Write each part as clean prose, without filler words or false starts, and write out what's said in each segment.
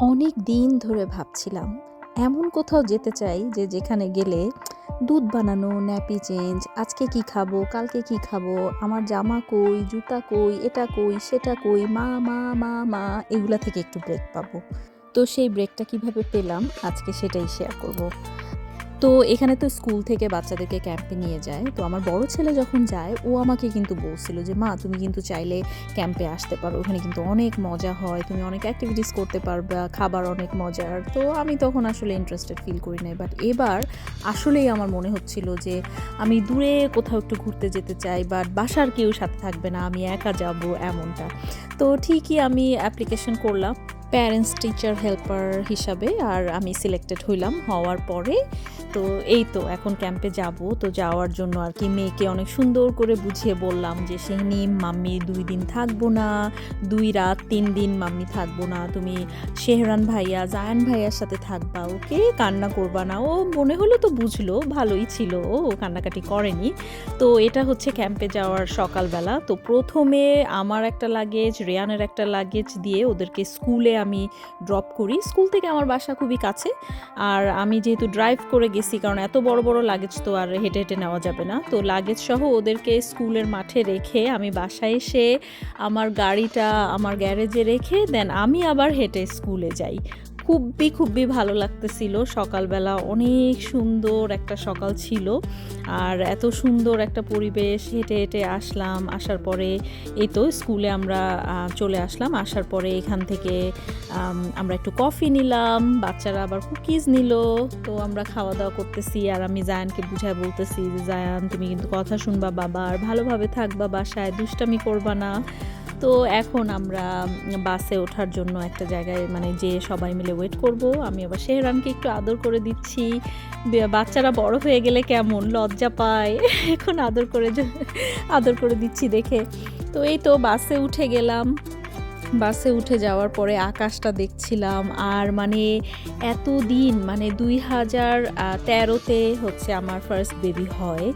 অনেক দিন ধরে ভাবছিলাম এমন কোথাও যেতে চাই যেখানে গেলে দুধ বানানো, ন্যাপি চেঞ্জ, আজকে কি খাবো, কালকে কি খাবো, আমার জামা কই, জুতা কই, এটা কই, সেটা কই, মা মা মা মা, এগুলা থেকে একটু ব্রেক পাবো। তো সেই ব্রেকটা কিভাবে পেলাম আজকে সেটাই শেয়ার করব। তো এখানে তো স্কুল থেকে বাচ্চাদেরকে ক্যাম্পে নিয়ে যায়। তো আমার বড় ছেলে যখন যায় ও আমাকে কিন্তু বলছিল যে, "মা তুমি কিন্তু চাইলে ক্যাম্পে আসতে পারো। ওখানে কিন্তু অনেক মজা হয়। তুমি অনেক এক্টিভিটিস করতে পারবা, খাবার অনেক মজার।" তো আমি তখন আসলে ইন্টারেস্টেড ফিল করি নাই। বাট এবার আসলেই আমার মনে হচ্ছিল যে আমি দূরে কোথাও একটু ঘুরতে যেতে চাই, বাট বাসার কেউ সাথে থাকবে না, আমি একা যাব এমনটা। তো ঠিকই আমি অ্যাপ্লিকেশন করলাম প্যারেন্টস টিচার হেল্পার হিসাবে, আর আমি সিলেক্টেড হইলাম। হওয়ার পরে তো এই তো এখন ক্যাম্পে যাব। তো যাওয়ার জন্য আর কি মেয়েকে অনেক সুন্দর করে বুঝিয়ে বললাম যে, "শিহিনী, মাম্মি 2 দিন থাকবো না, 2 রাত 3 দিন মাম্মি থাকবো না। তুমি শেহরান ভাইয়া, জায়ান ভাইয়ার সাথে থাকবা, ওকে? কান্না করবা না।" ও মনে হলো তো বুঝলো, ভালোই ছিল, ও কান্নাকাটি করেনি। তো এটা হচ্ছে ক্যাম্পে যাওয়ার সকালবেলা। তো প্রথমে আমার একটা লাগেজ, রেয়ানের একটা লাগেজ দিয়ে ওদেরকে স্কুলে আমি ড্রপ করি। স্কুল থেকে আমার বাসা খুবই কাছে। আর আমি যেহেতু ড্রাইভ করে গেছি, কারণ এত বড় বড় লাগেজ তো আর হেঁটে হেঁটে নেওয়া যাবে না। তো লাগেজ সহ ওদেরকে স্কুলের মাঠে রেখে আমি বাসায় এসে আমার গাড়িটা আমার গ্যারেজে রেখে দেন আমি আবার হেঁটে স্কুলে যাই। খুবই ভালো লাগতেছিল। সকালবেলা অনেক সুন্দর একটা সকাল ছিল। আর এত সুন্দর একটা পরিবেশ, হেঁটে হেঁটে আসলাম। আসার পরে এই তো স্কুলে আমরা চলে আসলাম। আসার পরে এখান থেকে আমরা একটু কফি নিলাম, বাচ্চারা আবার কুকিজ নিল। তো আমরা খাওয়া দাওয়া করতেছি, আর আমি জায়ানকে বুঝায় বলতেছি যে, "জায়ান তুমি কিন্তু কথা শুনবা বাবার, ভালোভাবে থাকবা, বাসায় দুষ্টামি করবা না।" তো এখন আমরা বাসে ওঠার জন্য একটা জায়গায় মানে যেয়ে সবাই মিলে ওয়েট করব। আমি আবার শেহরানকে একটু আদর করে দিচ্ছি। বাচ্চারা বড় হয়ে গেলে কেমন লজ্জা পায়, এখন আদর করে দিচ্ছি দেখে। তো এই তো বাসে উঠে গেলাম। বাসে উঠে যাওয়ার পরে আকাশটা দেখছিলাম। আর মানে এতদিন মানে 2013-তে হচ্ছে আমার ফার্স্ট বেবি হয়।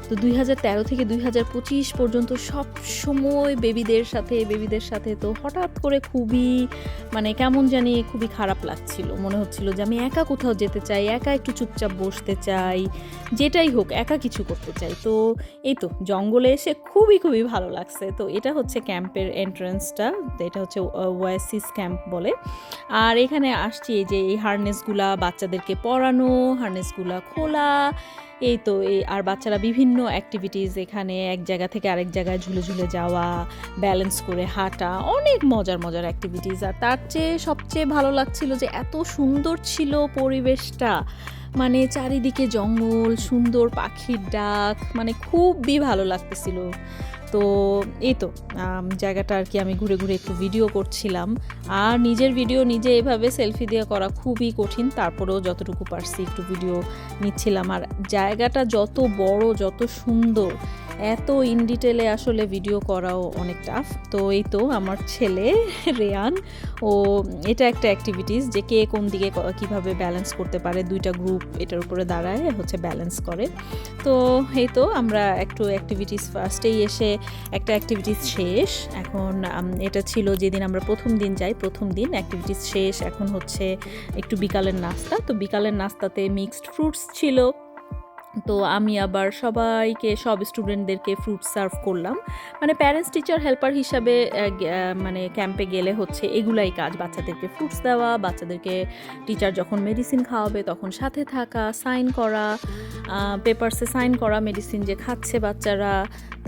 তো 2013 থেকে 2025 পর্যন্ত সবসময় বেবিদের সাথে তো হঠাৎ করে খুবই মানে কেমন জানি খুবই খারাপ লাগছিল। মনে হচ্ছিল যে আমি একা কোথাও যেতে চাই, একা একটু চুপচাপ বসতে চাই, যেটাই হোক একা কিছু করতে চাই। তো এই তো জঙ্গলে এসে খুবই ভালো লাগছে। তো এটা হচ্ছে ক্যাম্পের এন্ট্রান্সটা। তো এটা হচ্ছে ওয়াসিস ক্যাম্প বলে। আর এখানে আসছি এই যে এই হারনেসগুলা বাচ্চাদেরকে পরানো, হারনেসগুলা খোলা, এই তো আর বাচ্চারা বিভিন্ন অ্যাক্টিভিটিস, এখানে এক জায়গা থেকে আরেক জায়গায় ঝুলে যাওয়া, ব্যালেন্স করে হাঁটা, অনেক মজার অ্যাক্টিভিটিস। আর তার চেয়ে সবচেয়ে ভালো লাগছিল যে এত সুন্দর ছিল পরিবেশটা, মানে চারিদিকে জঙ্গল, সুন্দর পাখির ডাক, মানে খুবই ভালো লাগতেছিল। তো এই তো জায়গাটা আর কি আমি ঘুরে একটু ভিডিও করছিলাম। আর নিজের ভিডিও নিজে এভাবে সেলফি দিয়ে করা খুবই কঠিন, তারপরেও যতটুকু পারছি একটু ভিডিও নিচ্ছিলাম। আর জায়গাটা যত বড়, যত সুন্দর, এত ইন ডিটেলে আসলে ভিডিও করাও অনেক টাফ। তো এই তো আমার ছেলে রেয়ান, ও এটা একটা অ্যাক্টিভিটিস যে কে কোন দিকে কীভাবে ব্যালেন্স করতে পারে, 2টা গ্রুপ এটার উপরে দাঁড়ায় হচ্ছে ব্যালেন্স করে। তো এই তো আমরা একটু অ্যাক্টিভিটিস ফার্স্টেই এসে একটা অ্যাক্টিভিটিস শেষ। এখন এটা ছিল যেদিন আমরা প্রথম দিন যাই, প্রথম দিন অ্যাক্টিভিটিস শেষ। এখন হচ্ছে একটু বিকালের নাস্তা। তো বিকালের নাস্তাতে মিক্সড ফ্রুটস ছিল। তো আমি আবার সব স্টুডেন্টদেরকে ফ্রুট সার্ভ করলাম। মানে প্যারেন্টস টিচার হেল্পার হিসাবে মানে ক্যাম্পে গেলে হচ্ছে এগুলাই কাজ, বাচ্চাদেরকে ফ্রুটস দেওয়া, বাচ্চাদেরকে টিচার যখন মেডিসিন খাওয়াবে তখন সাথে থাকা, সাইন করা, পেপারসে সাইন করা মেডিসিন যে খাচ্ছে বাচ্চারা।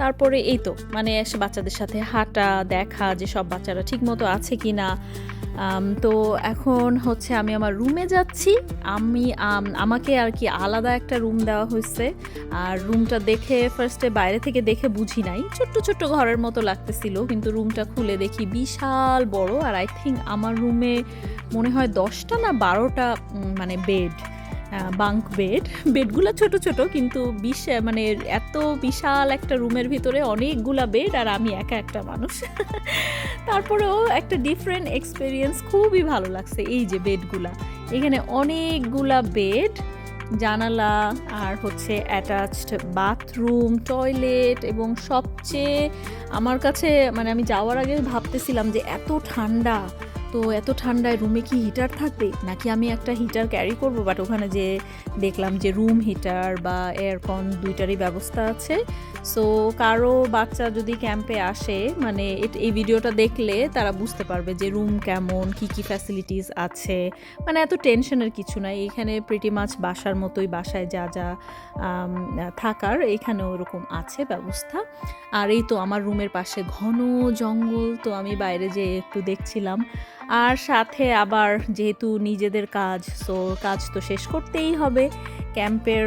তারপরে এই তো মানে এসে বাচ্চাদের সাথে হাঁটা, দেখা যে সব বাচ্চারা ঠিকমতো আছে কি না। তো এখন হচ্ছে আমি আমার রুমে যাচ্ছি। আমাকে আর কি আলাদা একটা রুম দেওয়া হয়েছে। আর রুমটা দেখে ফার্স্টে বাইরে থেকে দেখে বুঝি নাই, ছোট্ট ঘরের মতো লাগতেছিল, কিন্তু রুমটা খুলে দেখি বিশাল বড়। আর আই থিঙ্ক আমার রুমে মনে হয় 10টা না 12টা মানে বেড, বাঙ্ক বেডগুলো ছোট কিন্তু মানে এত বিশাল একটা রুমের ভিতরে অনেকগুলা বেড, আর আমি একা একটা মানুষ। তারপরেও একটা ডিফারেন্ট এক্সপিরিয়েন্স, খুবই ভালো লাগছে। এই যে বেডগুলা, এখানে অনেকগুলা বেড, জানালা, আর হচ্ছে অ্যাটাচড বাথরুম, টয়লেট, এবং সবচেয়ে আমার কাছে মানে আমি যাওয়ার আগে ভাবতেছিলাম যে এত ঠান্ডা, তো এত ঠান্ডায় রুমে কি হিটার থাকবে নাকি আমি একটা হিটার ক্যারি করব, বাট ওখানে যে দেখলাম যে রুম হিটার বা এয়ারকন দুইটারই ব্যবস্থা আছে। সো কারো বাচ্চা যদি ক্যাম্পে আসে, মানে এই ভিডিওটা দেখলে তারা বুঝতে পারবে যে রুম কেমন, কি কি ফ্যাসিলিটিস আছে। মানে এত টেনশনের কিছু নাই, এখানে প্রিটি মাছ বাসার মতোই, বাসায় যা যা থাকার এখানেও ওরকম আছে ব্যবস্থা। আর এই তো আমার রুমের পাশে ঘন জঙ্গল, তো আমি বাইরে যেয়ে একটু দেখছিলাম। আর সাথে আবার যেহেতু নিজেদের কাজ, সো কাজ তো শেষ করতেই হবে। ক্যাম্পের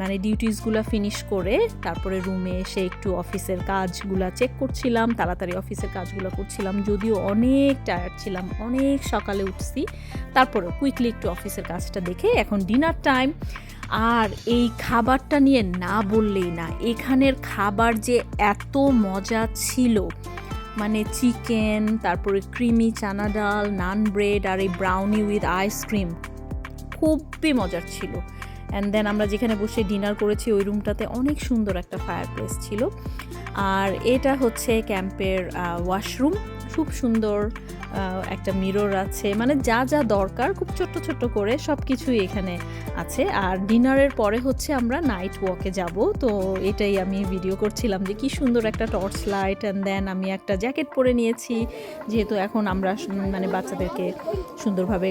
মানে ডিউটিসগুলো ফিনিশ করে তারপরে রুমে এসে একটু অফিসের কাজগুলো চেক করছিলাম, তাড়াতাড়ি অফিসের কাজগুলো করছিলাম, যদিও অনেক টায়ার্ড ছিলাম, অনেক সকালে উঠছি, তারপরে কুইকলি একটু অফিসের কাজটা দেখে এখন ডিনার টাইম। আর এই খাবারটা নিয়ে না বললেই না, এখানের খাবার যে এত মজা ছিল, মানে চিকেন, তারপরে ক্রিমি চানা ডাল, নান ব্রেড আর এই ব্রাউনি উইথ আইসক্রিম খুবই মজার ছিল। অ্যান্ড দেন আমরা যেখানে বসে ডিনার করেছি ওই রুমটাতে অনেক সুন্দর একটা ফায়ার প্লেস ছিল। আর এটা হচ্ছে ক্যাম্পের ওয়াশরুম, খুব সুন্দর একটা মিরর আছে, মানে যা যা দরকার খুব ছোট্ট ছোট্ট করে সব কিছুই এখানে আছে। আর ডিনারের পরে হচ্ছে আমরা নাইট ওয়াকে যাব, তো এটাই আমি ভিডিও করছিলাম যে কি সুন্দর একটা টর্চ লাইট। অ্যান্ড দেন আমি একটা জ্যাকেট পরে নিয়েছি, যেহেতু এখন আমরা মানে বাচ্চাদেরকে সুন্দরভাবে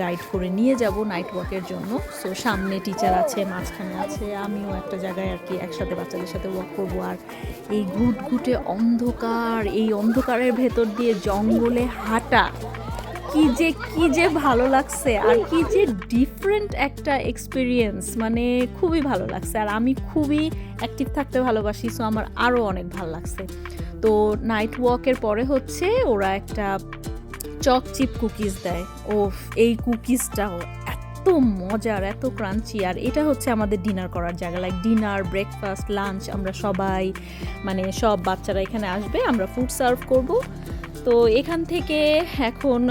গাইড করে নিয়ে যাব নাইট ওয়াকের জন্য। সো সামনে টিচার আছে, মাঝখানে আছে, আমিও একটা জায়গায় আর কি একসাথে বাচ্চাদের সাথে ওয়াক করবো। আর এই ঘুটঘুটে অন্ধকার, এই অন্ধকারের ভেতর দিয়ে জঙ্গলে হাঁটা কি যে ভালো লাগছে, আর কি যে ডিফারেন্ট একটা এক্সপিরিয়েন্স, মানে খুবই ভালো লাগছে। আর আমি খুবই অ্যাক্টিভ থাকতে ভালোবাসি, সো আমার আরও অনেক ভালো লাগছে। তো নাইট ওয়াকের পরে হচ্ছে ওরা একটা চক চিপ কুকিজ দেয়, ও এই কুকিজটাও এত মজার, এত ক্রাঞ্চি। আর এটা হচ্ছে আমাদের ডিনার করার জায়গা, লাইক ডিনার, ব্রেকফাস্ট, লাঞ্চ আমরা সবাই, মানে সব বাচ্চারা এখানে আসবে, আমরা ফুড সার্ভ করব। তো এখান থেকে এখন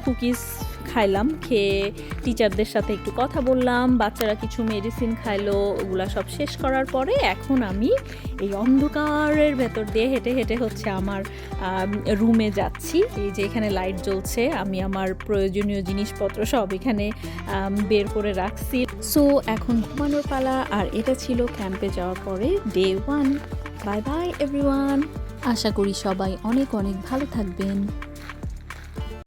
কুকিজ খাইলাম, খেয়ে টিচারদের সাথে একটু কথা বললাম, বাচ্চারা কিছু মেডিসিন খাইলো, ওগুলা সব শেষ করার পরে এখন আমি এই অন্ধকারের ভেতর দিয়ে হেঁটে হেঁটে হচ্ছে আমার রুমে যাচ্ছি। এই যে এখানে লাইট জ্বলছে, আমি আমার প্রয়োজনীয় জিনিসপত্র সব এখানে বের করে রাখছি। সো এখন ঘুমানোর পালা। আর এটা ছিল ক্যাম্পে যাওয়ার পরে ডে 1। বাই বাই এভরিওয়ান, আশা করি সবাই অনেক অনেক ভালো থাকবেন।